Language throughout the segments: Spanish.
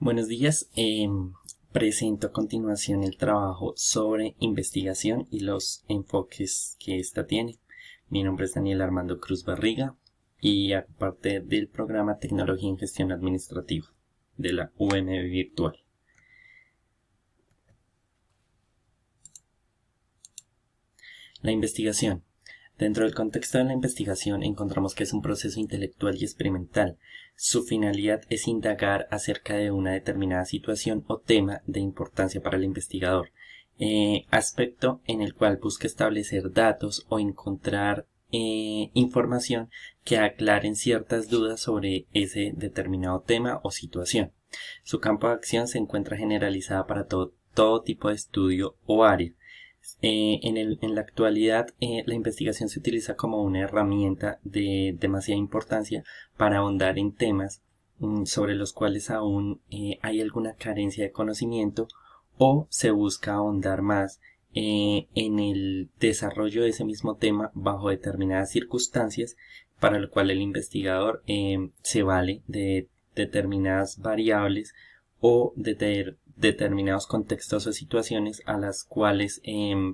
Buenos días. Presento a continuación el trabajo sobre investigación y los enfoques que ésta tiene. Mi nombre es Daniel Armando Cruz Barriga y hago parte del programa Tecnología en Gestión Administrativa de la UM Virtual. La investigación. Dentro del contexto de la investigación encontramos que es un proceso intelectual y experimental. Su finalidad es indagar acerca de una determinada situación o tema de importancia para el investigador, aspecto en el cual busca establecer datos o encontrar información que aclaren ciertas dudas sobre ese determinado tema o situación. Su campo de acción se encuentra generalizada para todo tipo de estudio o área. En la actualidad, la investigación se utiliza como una herramienta de demasiada importancia para ahondar en temas sobre los cuales aún hay alguna carencia de conocimiento o se busca ahondar más en el desarrollo de ese mismo tema bajo determinadas circunstancias, para lo cual el investigador se vale de determinadas variables o de determinados contextos o situaciones a las cuales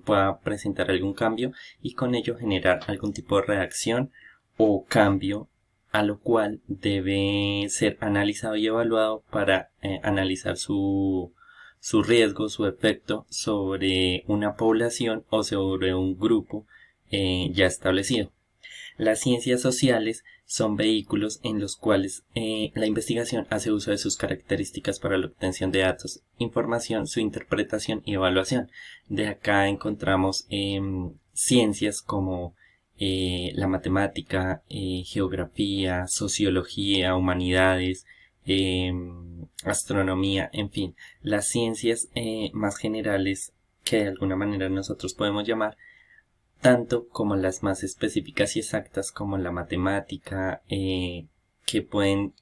pueda presentar algún cambio y con ello generar algún tipo de reacción o cambio, a lo cual debe ser analizado y evaluado para analizar su riesgo, su efecto sobre una población o sobre un grupo ya establecido. Las ciencias sociales son vehículos en los cuales la investigación hace uso de sus características para la obtención de datos, información, su interpretación y evaluación. De acá encontramos ciencias como la matemática, geografía, sociología, humanidades, astronomía, en fin, las ciencias más generales que de alguna manera nosotros podemos llamar, tanto como las más específicas y exactas como la matemática, que pueden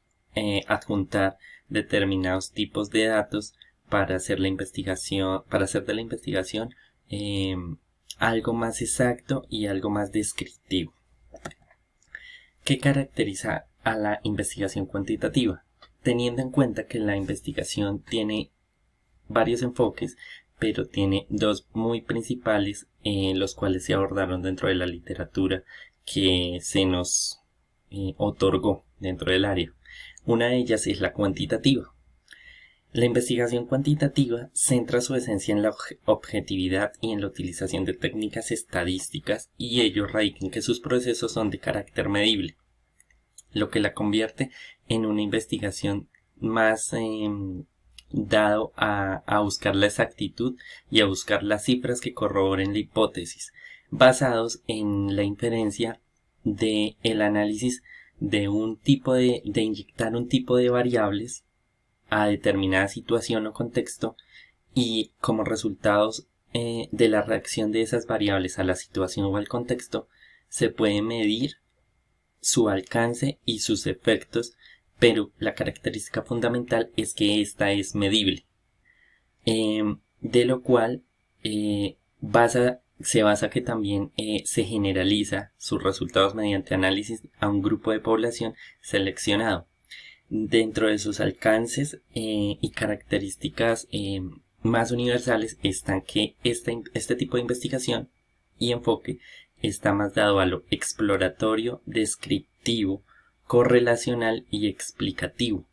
adjuntar determinados tipos de datos para hacer la investigación, para hacer de la investigación algo más exacto y algo más descriptivo. ¿Qué caracteriza a la investigación cuantitativa? Teniendo en cuenta que la investigación tiene varios enfoques, pero tiene dos muy principales, los cuales se abordaron dentro de la literatura que se nos otorgó dentro del área. Una de ellas es la cuantitativa. La investigación cuantitativa centra su esencia en la objetividad y en la utilización de técnicas estadísticas, y ello radica en que sus procesos son de carácter medible, lo que la convierte en una investigación más dado a buscar la exactitud y a buscar las cifras que corroboren la hipótesis, basados en la inferencia de el análisis de un tipo de inyectar un tipo de variables a determinada situación o contexto, y como resultados de la reacción de esas variables a la situación o al contexto se puede medir su alcance y sus efectos, pero la característica fundamental es que esta es medible, de lo cual se basa que también se generaliza sus resultados mediante análisis a un grupo de población seleccionado. Dentro de sus alcances y características más universales están que este tipo de investigación y enfoque está más dado a lo exploratorio, descriptivo, correlacional y explicativo.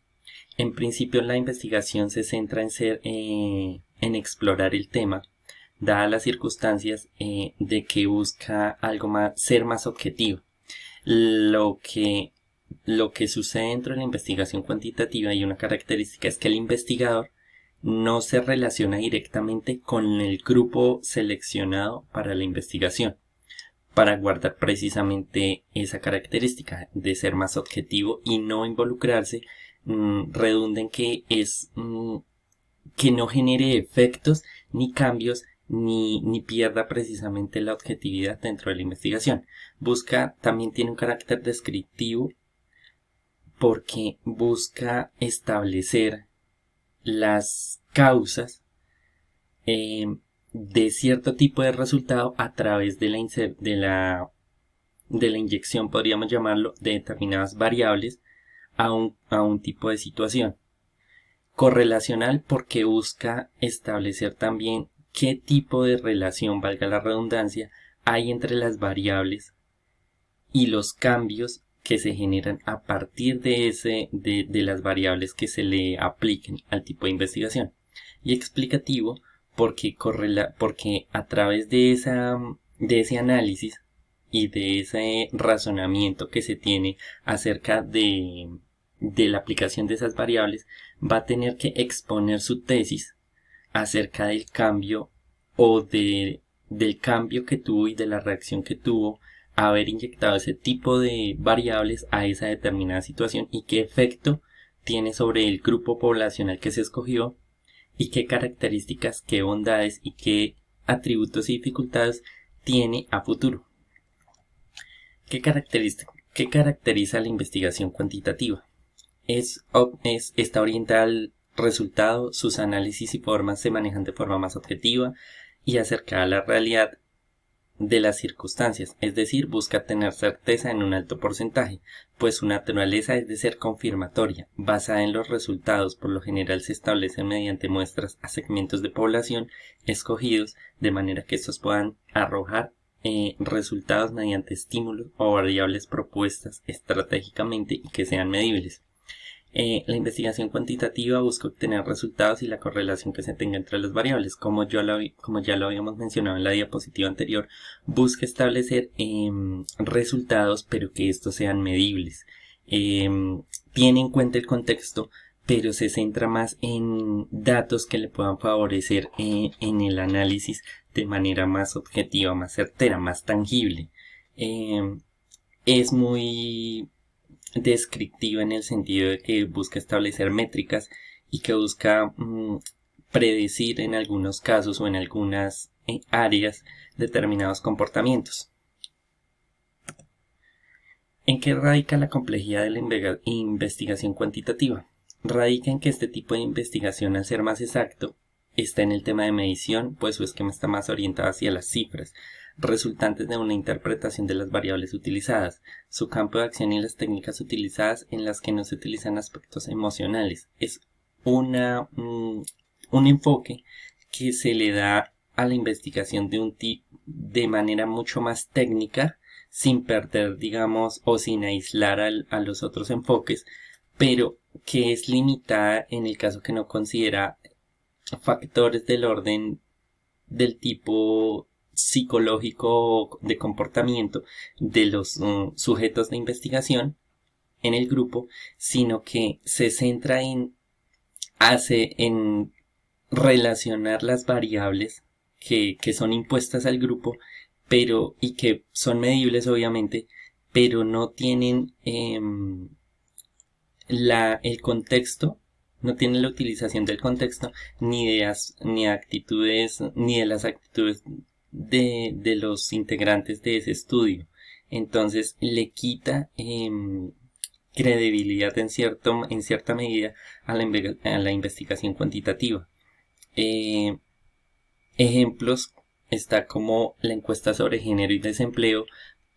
En principio, la investigación se centra en explorar el tema, dadas las circunstancias de que busca algo más, ser más objetivo. Lo que sucede dentro de la investigación cuantitativa, y una característica, es que el investigador no se relaciona directamente con el grupo seleccionado para la investigación, para guardar precisamente esa característica de ser más objetivo y no involucrarse, redunda en que que no genere efectos ni cambios ni pierda precisamente la objetividad dentro de la investigación. También tiene un carácter descriptivo porque busca establecer las causas de cierto tipo de resultado a través de la inyección, podríamos llamarlo, de determinadas variables a un tipo de situación. Correlacional porque busca establecer también qué tipo de relación, valga la redundancia, hay entre las variables y los cambios que se generan a partir de las variables que se le apliquen al tipo de investigación. Y explicativo porque a través de ese análisis y de ese razonamiento que se tiene acerca de la aplicación de esas variables, va a tener que exponer su tesis acerca del cambio del cambio que tuvo y de la reacción que tuvo haber inyectado ese tipo de variables a esa determinada situación y qué efecto tiene sobre el grupo poblacional que se escogió y qué características, qué bondades y qué atributos y dificultades tiene a futuro. ¿Qué caracteriza la investigación cuantitativa? Está orientada al resultado, sus análisis y formas se manejan de forma más objetiva y acercada a la realidad de las circunstancias, es decir, busca tener certeza en un alto porcentaje, pues su naturaleza es de ser confirmatoria, basada en los resultados, por lo general se establece mediante muestras a segmentos de población escogidos, de manera que estos puedan arrojar resultados mediante estímulos o variables propuestas estratégicamente y que sean medibles. La investigación cuantitativa busca obtener resultados y la correlación que se tenga entre las variables. Como ya lo habíamos mencionado en la diapositiva anterior, busca establecer resultados, pero que estos sean medibles. Tiene en cuenta el contexto, pero se centra más en datos que le puedan favorecer en el análisis de manera más objetiva, más certera, más tangible. Es muy descriptiva en el sentido de que busca establecer métricas y que busca predecir en algunos casos o en algunas áreas determinados comportamientos. ¿En qué radica la complejidad de la investigación cuantitativa? Radica en que este tipo de investigación, al ser más exacto, está en el tema de medición, pues su esquema está más orientado hacia las cifras, resultantes de una interpretación de las variables utilizadas, su campo de acción y las técnicas utilizadas en las que no se utilizan aspectos emocionales. Es un enfoque que se le da a la investigación de manera mucho más técnica, sin perder, digamos, o sin aislar a los otros enfoques, pero que es limitada en el caso que no considera factores del orden del tipo psicológico de comportamiento de los sujetos de investigación en el grupo, sino que se centra en relacionar las variables que son impuestas al grupo, y que son medibles obviamente, pero no tienen el contexto, no tienen la utilización del contexto ni de las actitudes de los integrantes de ese estudio. Entonces le quita credibilidad en cierta medida a la investigación cuantitativa. Ejemplos está como la encuesta sobre género y desempleo,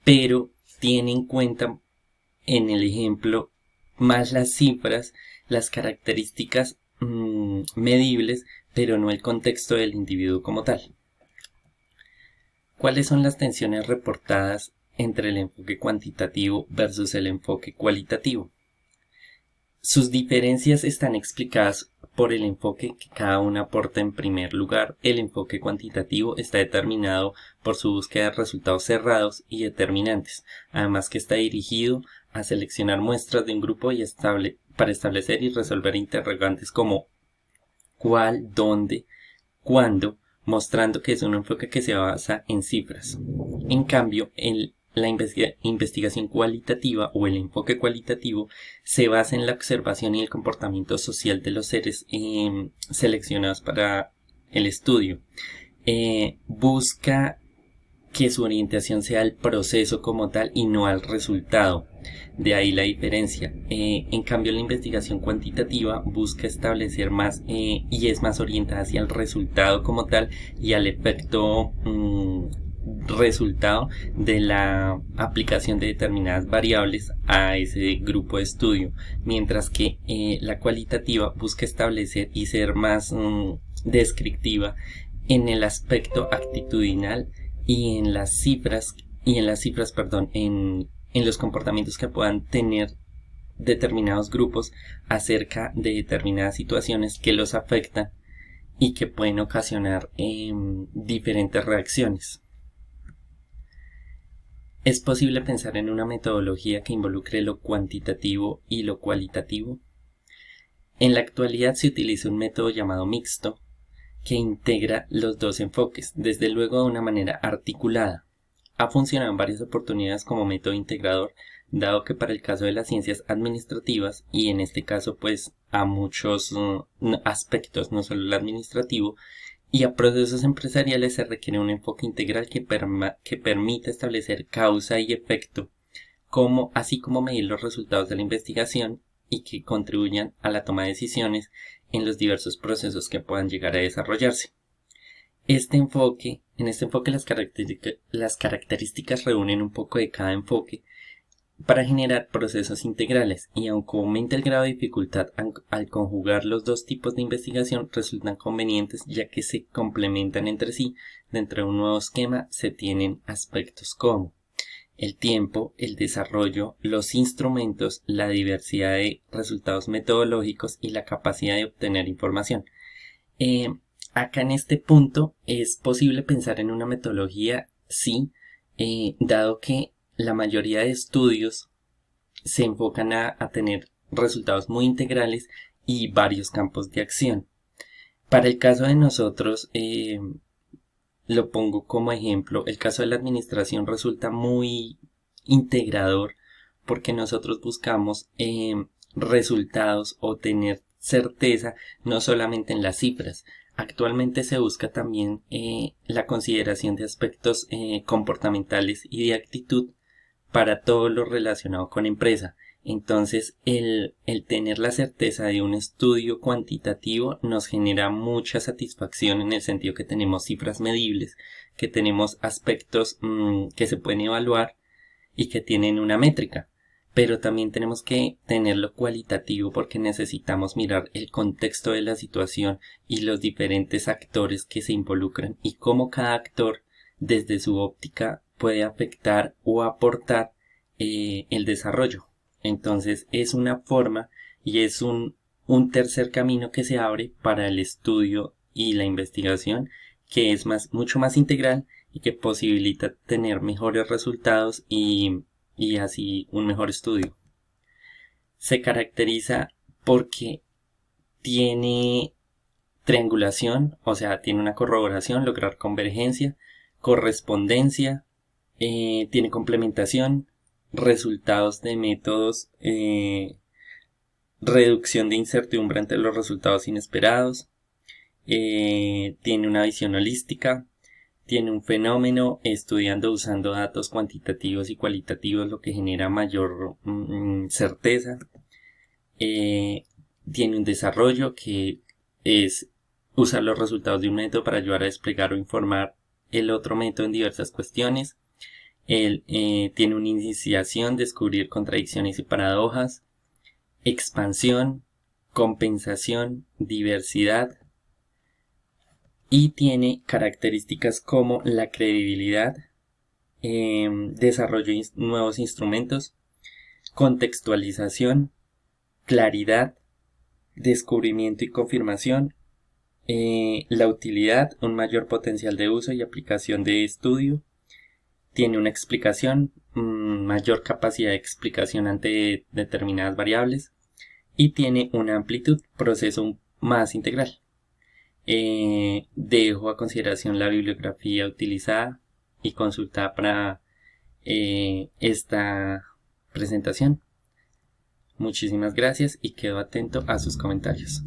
pero tiene en cuenta en el ejemplo más las cifras, las características medibles, pero no el contexto del individuo como tal. ¿Cuáles son las tensiones reportadas entre el enfoque cuantitativo versus el enfoque cualitativo? Sus diferencias están explicadas por el enfoque que cada uno aporta. En primer lugar, el enfoque cuantitativo está determinado por su búsqueda de resultados cerrados y determinantes, además que está dirigido a seleccionar muestras de un grupo para establecer y resolver interrogantes como cuál, dónde, cuándo, mostrando que es un enfoque que se basa en cifras. En cambio, la investigación cualitativa o el enfoque cualitativo se basa en la observación y el comportamiento social de los seres seleccionados para el estudio. Busca que su orientación sea el proceso como tal y no al resultado. De ahí la diferencia. En cambio, la investigación cuantitativa busca establecer más y es más orientada hacia el resultado como tal y al efecto resultado de la aplicación de determinadas variables a ese grupo de estudio, mientras que la cualitativa busca establecer y ser más descriptiva en el aspecto actitudinal y en las cifras, en los comportamientos que puedan tener determinados grupos acerca de determinadas situaciones que los afectan y que pueden ocasionar diferentes reacciones. ¿Es posible pensar en una metodología que involucre lo cuantitativo y lo cualitativo? En la actualidad se utiliza un método llamado mixto que integra los dos enfoques, desde luego de una manera articulada. Ha funcionado en varias oportunidades como método integrador, dado que para el caso de las ciencias administrativas, y en este caso pues a muchos aspectos, no solo el administrativo, y a procesos empresariales se requiere un enfoque integral que permita establecer causa y efecto, así como medir los resultados de la investigación y que contribuyan a la toma de decisiones en los diversos procesos que puedan llegar a desarrollarse. En este enfoque las características reúnen un poco de cada enfoque para generar procesos integrales, y aunque aumenta el grado de dificultad al conjugar los dos tipos de investigación, resultan convenientes ya que se complementan entre sí. Dentro de un nuevo esquema se tienen aspectos como el tiempo, el desarrollo, los instrumentos, la diversidad de resultados metodológicos y la capacidad de obtener información. Acá en este punto es posible pensar en una metodología, sí, dado que la mayoría de estudios se enfocan a tener resultados muy integrales y varios campos de acción. Para el caso de nosotros, lo pongo como ejemplo, el caso de la administración resulta muy integrador porque nosotros buscamos resultados o tener certeza no solamente en las cifras. Actualmente se busca también la consideración de aspectos comportamentales y de actitud para todo lo relacionado con empresa. Entonces, el tener la certeza de un estudio cuantitativo nos genera mucha satisfacción en el sentido que tenemos cifras medibles, que tenemos aspectos que se pueden evaluar y que tienen una métrica. Pero también tenemos que tenerlo cualitativo porque necesitamos mirar el contexto de la situación y los diferentes actores que se involucran y cómo cada actor desde su óptica puede afectar o aportar el desarrollo. Entonces es una forma y es un tercer camino que se abre para el estudio y la investigación, que es mucho más integral y que posibilita tener mejores resultados y así un mejor estudio. Se caracteriza porque tiene triangulación, o sea, tiene una corroboración, lograr convergencia, correspondencia, tiene complementación, resultados de métodos, reducción de incertidumbre ante los resultados inesperados, tiene una visión holística, tiene un fenómeno estudiando usando datos cuantitativos y cualitativos, lo que genera mayor certeza, tiene un desarrollo que es usar los resultados de un método para ayudar a desplegar o informar el otro método en diversas cuestiones. Él tiene una iniciación, descubrir contradicciones y paradojas, expansión, compensación, diversidad, y tiene características como la credibilidad, desarrollo de nuevos instrumentos, contextualización, claridad, descubrimiento y confirmación, la utilidad, un mayor potencial de uso y aplicación de estudio. Tiene una explicación, mayor capacidad de explicación ante determinadas variables, y tiene una amplitud, proceso más integral. Dejo a consideración la bibliografía utilizada y consultada para esta presentación. Muchísimas gracias y quedo atento a sus comentarios.